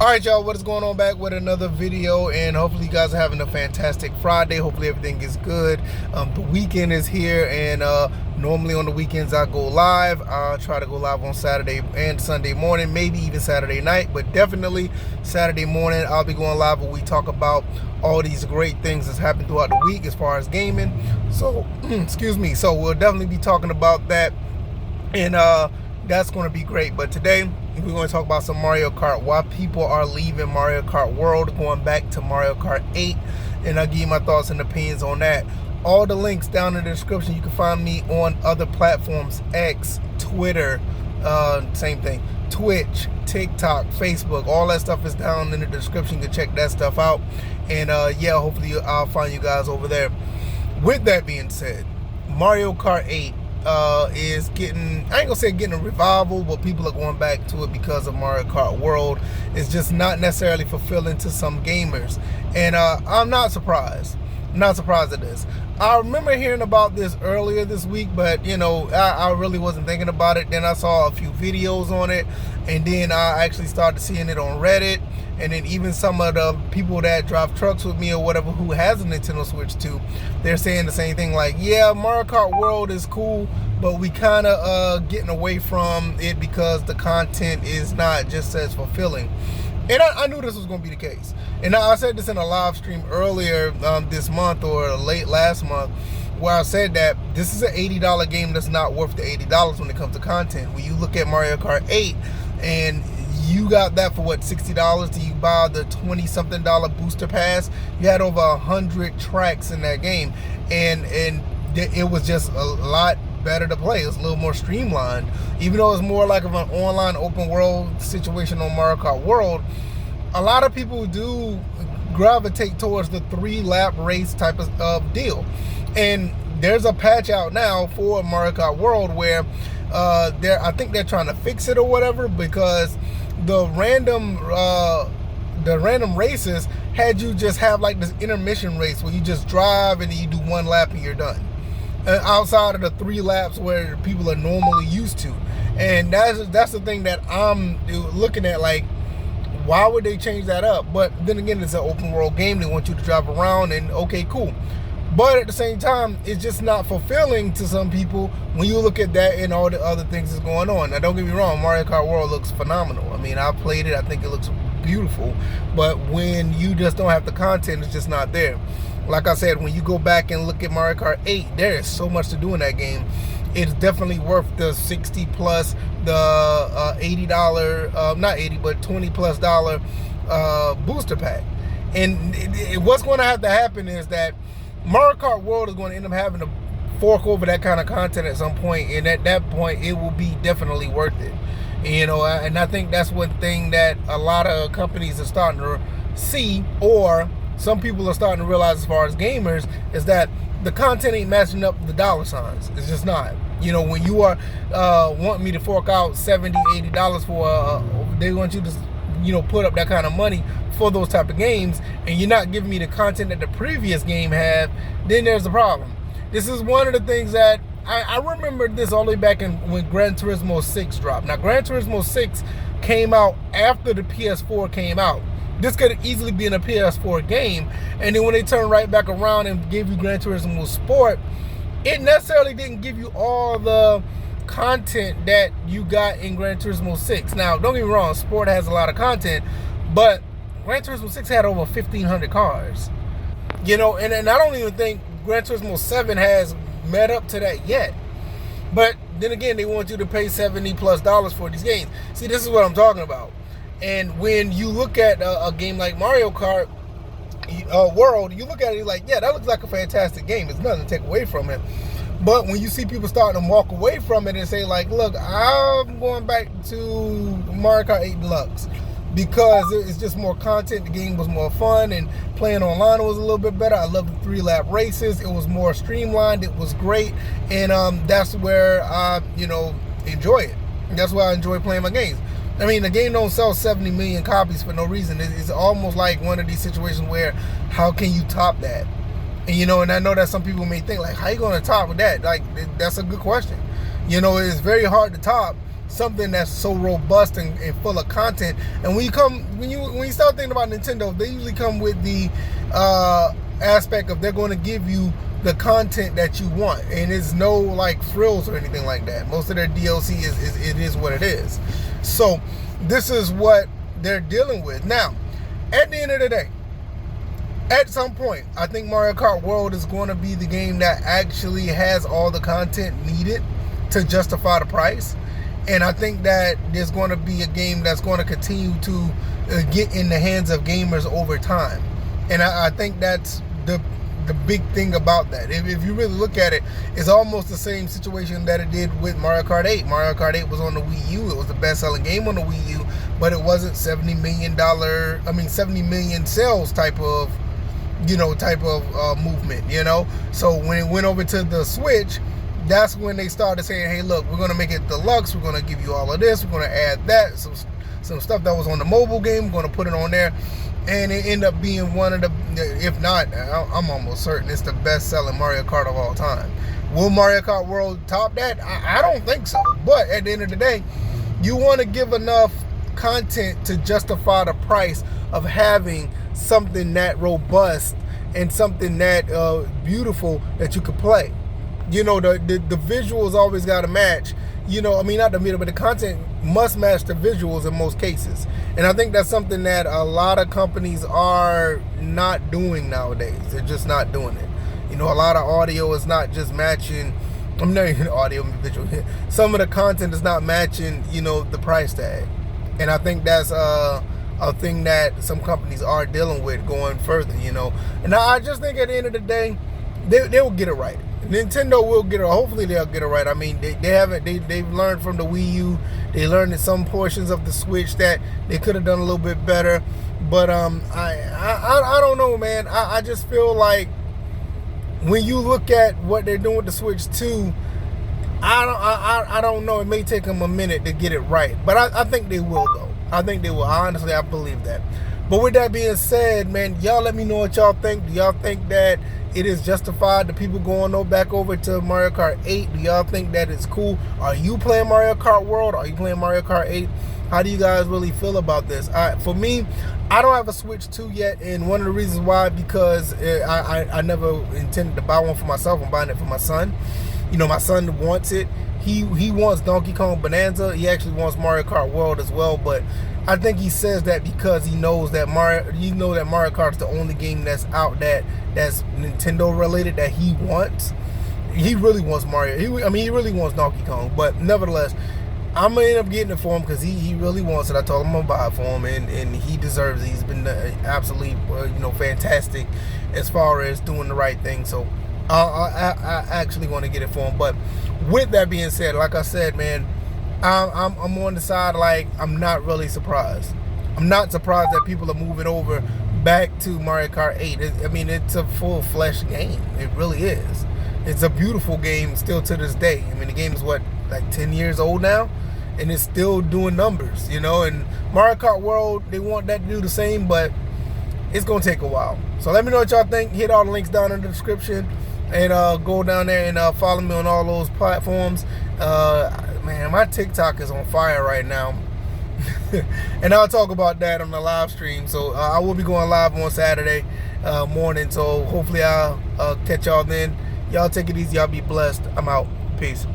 Alright, y'all, what is going on? Back with another video, and hopefully you guys are having a fantastic Friday. Hopefully everything is good. The weekend is here, and normally on the weekends I go live. I try to go live on Saturday and Sunday morning, maybe even Saturday night, but definitely Saturday morning I'll be going live where we talk about all these great things that's happened throughout the week as far as gaming. So excuse me, so we'll definitely be talking about that, and that's going to be great. But today we're going to talk about some Mario Kart, why people are leaving Mario Kart World, going back to Mario Kart 8, and I'll give you my thoughts and opinions on that. All the links down in the description. You can find me on other platforms: X, Twitter, same thing, Twitch, TikTok, Facebook. All that stuff is down in the description. You can check that stuff out, and yeah, hopefully I'll find you guys over there. With that being said, Mario Kart 8 is getting, I ain't gonna say getting a revival, but people are going back to it because of Mario Kart World. It's just not necessarily fulfilling to some gamers, and I'm not surprised. I'm not surprised at this. I remember hearing about this earlier this week, but you know, I really wasn't thinking about it. Then I saw a few videos on it, and then I actually started seeing it on Reddit, and then even some of the people that drive trucks with me or whatever who has a Nintendo Switch too, they're saying the same thing, like, yeah, Mario Kart World is cool, but we kind of getting away from it because the content is not just as fulfilling. And I knew this was going to be the case. And I said this in a live stream earlier this month or late last month, where I said that this is an $80 game that's not worth the $80 when it comes to content. When you look at Mario Kart 8, and you got that for what, $60? Do you buy the $20-something booster pass? You had over 100 tracks in that game, and it was just a lot better to play. It was a little more streamlined, even though it's more like of an online open world situation on Mario Kart World. A lot of people do gravitate towards the 3-lap race type of deal, and there's a patch out now for Mario Kart World where I think they're trying to fix it or whatever, because the random races had you just have like this intermission race where you just drive and then you do 1 lap and you're done, outside of the 3 laps where people are normally used to. And that's the thing that I'm looking at, like, why would they change that up? But then again, it's an open world game. They want you to drive around, and okay, cool. But at the same time, it's just not fulfilling to some people when you look at that and all the other things that's going on. Now, don't get me wrong, Mario Kart World looks phenomenal. I mean, I played it. I think it looks beautiful. But when you just don't have the content, it's just not there. Like I said, when you go back and look at Mario Kart 8, there is so much to do in that game. It's definitely worth the $60 plus, the $80, not 80, but $20 plus booster pack. And what's going to have to happen is that Mario Kart World is going to end up having to fork over that kind of content at some point, and at that point, it will be definitely worth it. You know, and I think that's one thing that a lot of companies are starting to see, or some people are starting to realize as far as gamers, is that the content ain't matching up the dollar signs. It's just not. You know, when you are wanting me to fork out $70, $80 for, they want you to, you know, put up that kind of money for those type of games, and you're not giving me the content that the previous game had, then there's a problem. This is one of the things that I remember this all the way back when Gran Turismo 6 dropped. Now, Gran Turismo 6 came out after the PS4 came out. This could have easily been a PS4 game, and then when they turned right back around and gave you Gran Turismo Sport, it necessarily didn't give you all the content that you got in Gran Turismo 6. Now, don't get me wrong, Sport has a lot of content, but Gran Turismo 6 had over 1,500 cars. You know, and I don't even think Gran Turismo 7 has met up to that yet. But then again, they want you to pay $70 plus for these games. See, this is what I'm talking about. And when you look at a game like Mario Kart World, you look at it, you're like, yeah, that looks like a fantastic game. There's nothing to take away from it. But when you see people starting to walk away from it and say, like, look, I'm going back to Mario Kart 8 Deluxe because it's just more content. The game was more fun, and playing online was a little bit better. I love the 3-lap races. It was more streamlined. It was great. And that's where I, you know, enjoy it. And that's why I enjoy playing my games. I mean, the game don't sell 70 million copies for no reason. It's almost like one of these situations where, how can you top that? And, you know, and I know that some people may think, like, how you going to top with that? Like, that's a good question. You know, it's very hard to top something that's so robust and full of content. And when you start thinking about Nintendo, they usually come with the aspect of they're going to give you the content that you want, and it's no like frills or anything like that. Most of their DLC is what it is. So this is what they're dealing with now. At the end of the day, at some point, I think Mario Kart World is going to be the game that actually has all the content needed to justify the price. And I think that there's going to be a game that's going to continue to get in the hands of gamers over time. And I think that's the big thing about that. If you really look at it, it's almost the same situation that it did with Mario Kart 8. Mario Kart 8 was on the Wii U. It was the best-selling game on the Wii U, but it wasn't $70 million sales type of movement, So when it went over to the Switch, that's when they started saying, hey, look, we're going to make it deluxe. We're going to give you all of this. We're going to add that. Some stuff that was on the mobile game, we're going to put it on there. And it ended up being one of the, if not, I'm almost certain it's the best-selling Mario Kart of all time. Will Mario Kart World top that? I don't think so. But at the end of the day, you want to give enough content to justify the price of having something that robust and something that beautiful that you could play. The visuals always got to match. Not the middle, but the content must match the visuals in most cases. And I think that's something that a lot of companies are not doing nowadays. They're just not doing it. A lot of audio is not just matching. I'm not even audio and visual. Some of the content is not matching, the price tag. And I think that's a thing that some companies are dealing with going further, And I just think at the end of the day, they will get it right. Nintendo will get it. Hopefully they'll get it right. I mean, they've learned from the Wii U. They learned in some portions of the Switch that they could have done a little bit better. But I don't know, man. I just feel like when you look at what they're doing with the Switch 2, I don't know. It may take them a minute to get it right, but I think they will, though. I think they will. Honestly, I believe that. But with that being said, man, y'all let me know what y'all think. Do y'all think that it is justified, the people going back over to Mario Kart 8? Do y'all think that it's cool? Are you playing Mario Kart World? Are you playing Mario Kart 8? How do you guys really feel about this? For me, I don't have a Switch 2 yet, and one of the reasons why, because I never intended to buy one for myself. I'm buying it for my son. My son wants it. He wants Donkey Kong Bonanza. He actually wants Mario Kart World as well, but I think he says that because he knows that Mario Kart is the only game that's out that's Nintendo related that he wants. He really wants Mario. He really wants Donkey Kong, but nevertheless, I'm gonna end up getting it for him because he really wants it. I told him I'm gonna buy it for him, and he deserves it. He's been absolutely fantastic as far as doing the right thing. So I actually want to get it for him. But with that being said, like I said, man, I'm on the side, like, I'm not really surprised. I'm not surprised that people are moving over back to Mario Kart 8. It's a full-fledged game. It really is. It's a beautiful game still to this day. The game is, 10 years old now? And it's still doing numbers, And Mario Kart World, they want that to do the same, but it's going to take a while. So let me know what y'all think. Hit all the links down in the description. And go down there and follow me on all those platforms. Man, my TikTok is on fire right now. And I'll talk about that on the live stream. So I will be going live on Saturday morning. So hopefully I'll catch y'all then. Y'all take it easy. Y'all be blessed. I'm out. Peace.